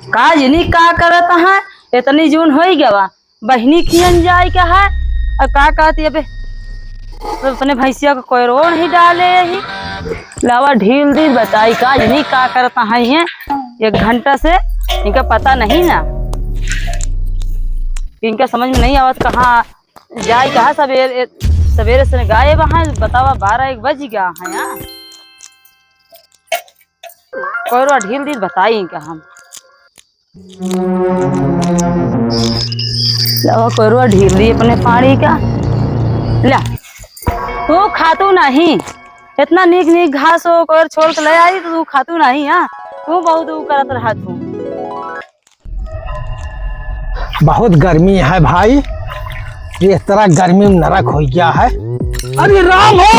का जिनी का करत है इतनी जून हो गवा बहनी खियन जाए क्या है और का कहती अबे अपने भैंसिया को कोई रो नहीं डाले ही लावा ढील दी बताई का जिनी का करता है ये 1 घंटा से इनका पता नहीं ना इनका समझ में नहीं आवत कहाँ जाए कहा सवेरे सवेरे से गाये वहां बतावा 12-1 बज गया है यहाँ कोई ढील दी बताई इनका हम लवा कोई ढील दी अपने पानी का ला तू खातू नहीं इतना नीक नीक घास हो कर छोड़ के ले आई तो तू खातू नहीं हाँ तू बहुत करत रहा तू। बहुत गर्मी है भाई ये तरह गर्मी में नरक हो गया है। अरे राम हो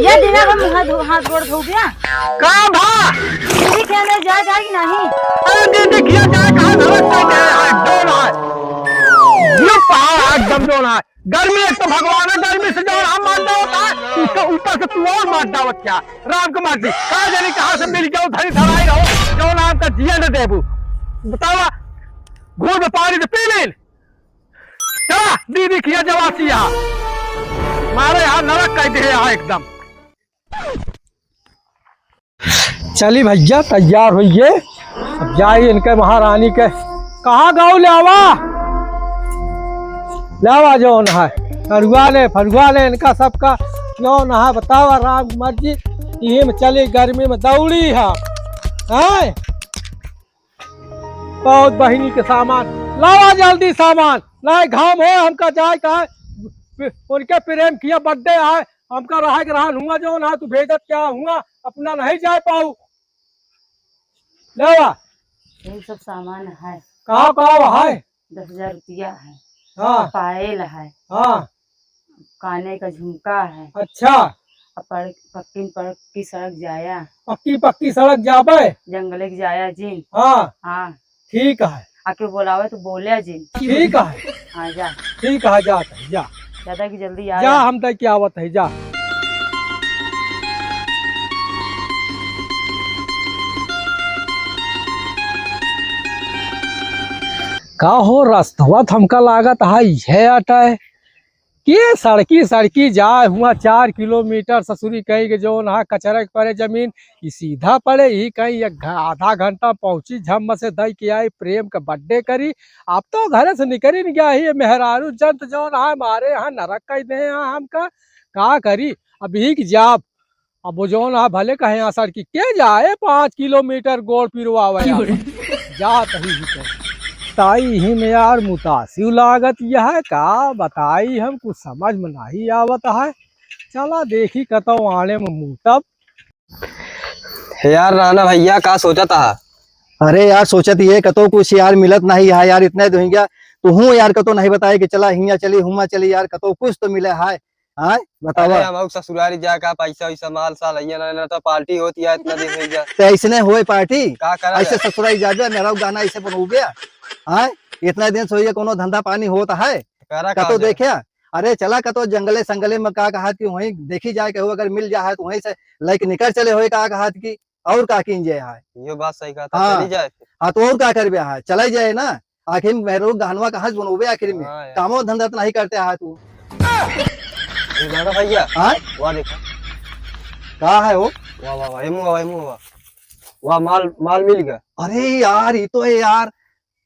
ये दिना का हाथ गोड़ धो गया कहाँ भा दीदी कहने जाएगी नहीं। अरे दीदी किया जाए कहाँ एकदम जोना है गर्मी एक तो भगवान है गर्मी से जो हम मारता होता है उसका ऊपर से तू और मार दावत क्या राम को मारती कहा जाने कहाँ से मिल जाओ धरी धराई रहो जो नाम का जिया न देबू बतावा घूर में पानी से पी ले चला दीदी किया जवासी यहाँ मारे यहाँ नरक कह दे यहाँ एकदम। चली भैया तैयार होइए अब जाइए इनके महारानी के कहाँ गाँव लावा जो है फरुआ ले इनका सबका क्यों नहा बतावा राम कुमार जी यही में चली गर्मी में दौड़ी है बहुत बहिनी के सामान लावा जल्दी सामान नहीं घाम हो हमका जाए कहा उनके प्रेम किया बर्थडे है हमका रहा के रहा हुआ जो ना तू भेजत क्या हुआ अपना नहीं जा पाऊ लावा यही सब सामान है कहाँ है 10,000 रुपया है हाँ पायल है हाँ काने का झुमका है अच्छा पक्की सड़क जाया पक्की सड़क जाबे जंगले की जाया जी हाँ हाँ ठीक है आके बुलावे तो बोले जी ठीक है हाँ जा ठीक है जा ज्यादा की जल्दी आ जा हम तक क्या आवत है जा का हो रास्तवा हमका लागत है अटा है के सड़की जाए हुआ 4 किलोमीटर ससुरी कहीं के जो ना कचरा पड़े जमीन ये सीधा पड़े ही कहीं आधा घंटा पहुंची झम से दई के आई प्रेम का बर्थडे करी अब तो घर से निकल ही नहीं गया ही मेहरारू जंत जो ना हमारे यहाँ नरक कह दे यहाँ हमका का करी अभी की जाब अब वो जो ना भले कहे यहाँ सड़की के जाए 5 किलोमीटर गोड़ पिरवा जात ही ताई ही में यार मुतासिर लागत यह है का बताई हम कुछ समझ में नहीं आवत है चला देखी कतो आने में मुतब यार राणा भैया का सोचा था। अरे यार सोचत ये कतो कुछ यार मिलत नहीं है यार इतने तो गया तो हूँ यार कतो नहीं बताए कि चला हिया चली हुआ चली यार कतो कुछ तो मिले है बतावा हम ससुरारी जा का पैसा वैसा माल साल ना तो पार्टी होती है इतना दिन हो गया तो ऐसे हुए पार्टी का करा ऐसे ससुरारी जा मेरा गाना ऐसे बन गया इतना दिन सोइए कोनो धंधा पानी होता है कतो देखे अरे चला कतो जंगले संगले में का कहा कि वहीं देखी जाए कि अगर मिल जाए तो वहीं से लेके निकल चले हुए का कहा कि और का किन जाए है ये बात सही कहा था चली जाए हाँ तो और का कर है चला जाए ना आखिर मेरो गहनवा कहा बनोबे आखिर में कामो धंधा तो नहीं करते है तू भैया वाह देखा कहा है वो वाह वाह माल मिल गया। अरे यार ये तो है यार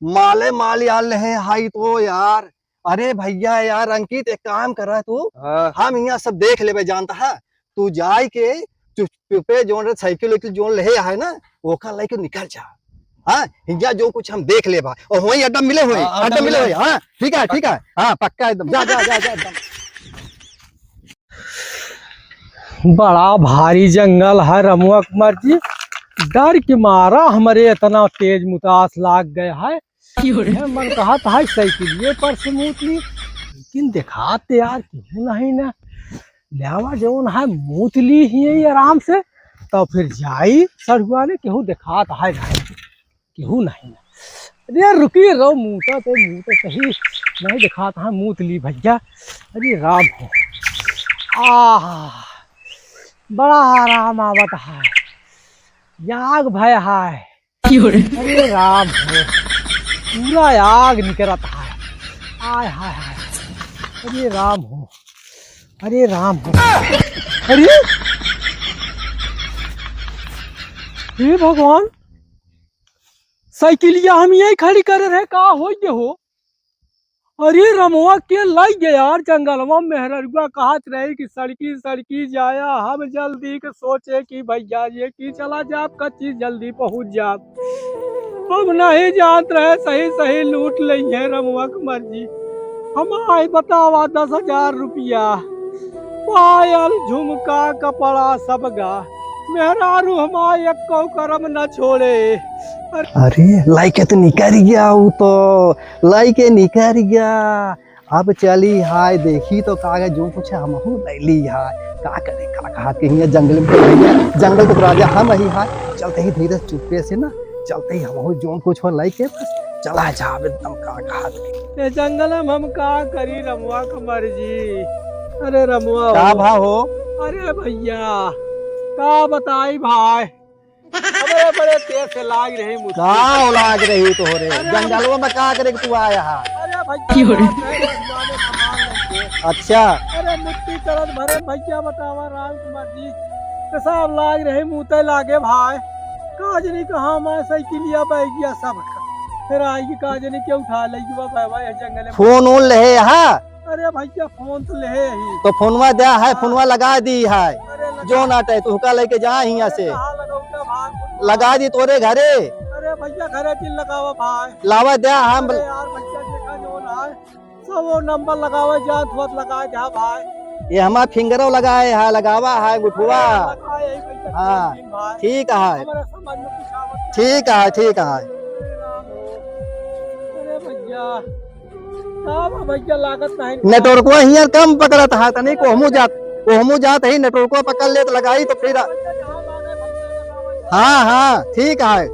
माल यार है हाई तो यार अरे भैया यार अंकित एक काम कर रहा है तू हम यहाँ सब देख ले जानता है तू जाए के चुपे जोन साइकिल जोन ले है ना वो का लेके निकल जा हाँ हिंजा जो कुछ हम देख ले भाई और वही अड्डा मिले हुए हाँ ठीक है हाँ पक्का एकदम जा एकदम। बड़ा भारी जंगल है रमुआ कुमार जी डर के मारा हमारे इतना तेज मुतास लाग गया है मन कहा था साइकिलिए पर स्मूथली लेकिन दिखाते यार क्यों नहीं ना लेवा जो है मूतली ही आराम से तो फिर जाई सड़ुआ ने केहू दिखाता है केहू नहीं ना अरे रुकिए रहो मूता तो सही नहीं दिखाता है मूतली भैया अरे राम हो बड़ा आराम आवत है आग भय हाय। अरे राम हो, पूरा आग निकलत है। आय हाय हाय, अरे राम हो, अरे राम हो। अरे हे भगवान, साइकिलिया हम यही खड़ी कर रहे, का हो ये हो। अरे रमुआ के लग गया यार जंगलवा में। मेहररुआ कहत रहे कि सड़की सड़की जाया, हम जल्दी के सोचे कि भैया ये की चला जाप का चीज जल्दी पहुंच जाप। हम नहीं जानत रहे सही सही लूट ली है रमुआ की मर्जी। हम आए बतावा 10,000 रुपया, पायल झुमका कपड़ा सब गा। मेहरारू हमारे एक करम न छोड़े। अरे लाइके तो निकल गया, वो तो लाइके निकल गया। अब चली हाय देखी तो कागज जो कुछ हम ले ली हाय। का करे का कहा के हिया जंगल में तो जंगल के राजा हम ही हाय। चलते ही धीरे चुप्पे से ना, चलते ही हम जो कुछ हो लाइके बस चला जाब एकदम का कहा के। जंगल में हम का करी रमुआ का मर्जी। अरे रमुआ का भा हो। अरे भैया का बताई भाई, बड़े बड़े तेज से लाग रही मुझे। का लाग रही तो हो रे जंगलों में का करे तू आया है। अरे भैया अच्छा अरे मिट्टी चलत भरे भैया बतावा राम कुमार जी सब लाग रहे मुँह लागे भाई। काजनी कहाँ मैं साइकिलिया बैग गया सब, फिर आएगी काजनी के उठा लेगी बाबा जंगल में। फोन ओन ले है। अरे भैया फोन तो ले ही तो फोनवा दे है, फोनवा लगा दी है। अरे जो नाटे तू का लेके जा यहाँ से कहाँ लगाऊंगा भाई? लगा दी तोरे घरे। अरे भैया घरे चिल लगावा भाई। लावा दे हम। अरे यार भैया देखा जो ना है सब वो नंबर लगावे जा तुरंत लगा जा भाई। ये हमारा फिंगरों लगाए है, लगावा है गुठुआ। लगाए यही भैया हाँ भाई। ठीक है, हमारे समझ में कुछ आवत ठीक है, ठीक है। अरे भैया साहब भैया लागत नहीं। नेटवर्क हियर कम पकड़त है तनी कोहमू जात ही नेटवर्क पकड़ ले तो लगाई तो फिर। हाँ हाँ ठीक है।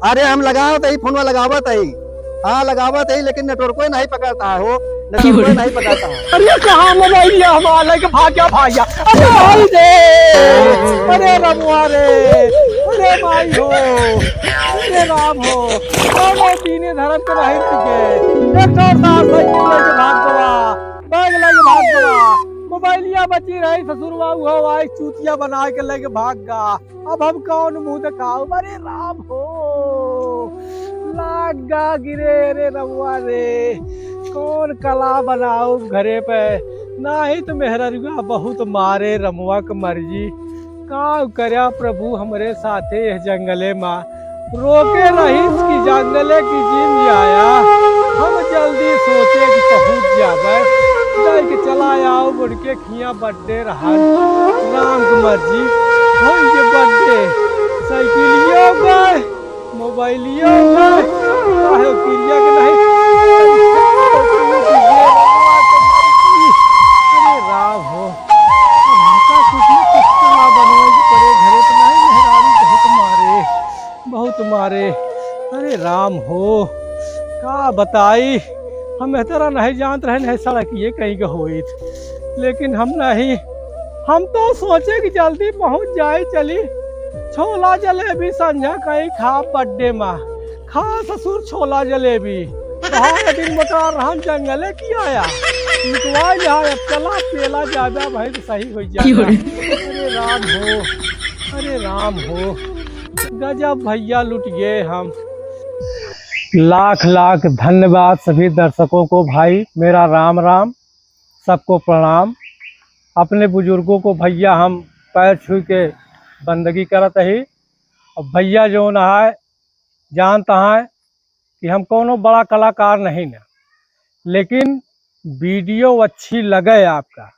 अरे हम लगावत ही फोनवा लगावत ही। हाँ लगावत ही लेकिन नेटवर्क नहीं पकड़ता है, हो नेटवर्क नहीं पकड़ता है। अरे कहाँ मोबाइल हमारा के भाग्या भाग्या। अरे भाई रे, अरे रमुआ रे, अरे भाई हो, अरे राम हो। अरे दीने धर्म के नहीं टिके। 160 साइकिल लेके भाग गवा, बैग लेके भाग गवा, मोबाइलिया बची रही ससुरवा हुआ आई चूतिया बना के लेके भाग गा। अब हम कौन मुंह दिखाओ। अरे राम हो, लागा गिरे रे रमुआ रे, कौन कला बनाओ घरे पे। ना ही तो मेहररुआ बहुत मारे रमुआ के मर्जी। का करया प्रभु हमरे साथे जंगले माँ रोके रही कि जंगले की जिम आया। हम जल्दी सोचे कि पहुंच जावे, कि चला आओ बुढ़ के खिया बर्थडे रहा राम की मर्जी हो। ये बर्थडे साइकिलियो गए, मोबाइलियो गए, क्रिया के नहीं। अरे राम हो, बहुत मारे। अरे राम हो, का बताई हम तरह नहीं जानते रहे नहीं सड़क ये कहीं का होई। लेकिन हम नहीं, हम तो सोचे कि जल्दी पहुंच जाए। चली छोला जलेबी संझा कहीं खा बर्थडे माँ खा ससुर छोला जलेबी। दिन बता रहा जंगले की आया चला पेला ज्यादा भाई तो सही हो जाएगा। अरे राम हो, अरे राम हो, गजब भैया लुट गए हम। लाख लाख धन्यवाद सभी दर्शकों को भाई, मेरा राम राम, सबको प्रणाम। अपने बुजुर्गों को भैया हम पैर छू के बंदगी करत ही। अब भैया जो न है जानता है कि हम कोनो बड़ा कलाकार नहीं ना, लेकिन वीडियो अच्छी लगे आपका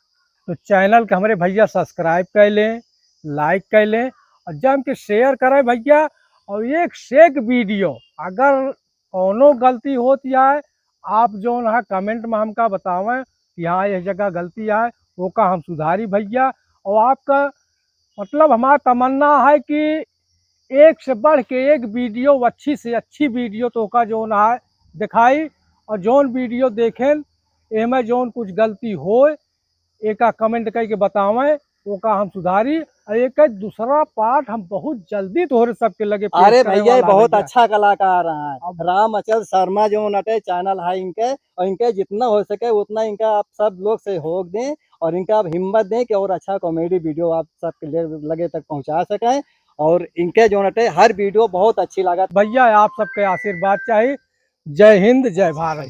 तो चैनल के हमारे भैया सब्सक्राइब कर लें, लाइक कर लें और जम के शेयर करें भैया। और एक से एक वीडियो अगर कोनो गलती होती है आप जो ना कमेंट में हमका बतावें कि हाँ यह जगह गलती है, वो का हम सुधारी भैया। और आपका मतलब हमारा तमन्ना है कि एक से बढ़ के एक वीडियो, अच्छी से अच्छी वीडियो तो का जो ना है दिखाई। और जोन वीडियो देखें एमें जोन कुछ गलती हो एक कमेंट करके बतावें, वो का हम सुधारी। और एक दूसरा पार्ट हम बहुत जल्दी तोहरे सबके लगे पेश अरे करे भैया ये वाला बहुत भैया। अच्छा कलाकार है। अब- राम अचल शर्मा जो नटे चैनल है इनके, और इनके जितना हो सके उतना इनका आप सब लोग सहयोग दें और इनका आप हिम्मत दें कि और अच्छा कॉमेडी वीडियो आप सबके लगे तक पहुंचा सकें। और इनके जो नटे हर वीडियो बहुत अच्छी लगा। भैया आप सबके आशीर्वाद चाहिए। जय हिंद जय भारत।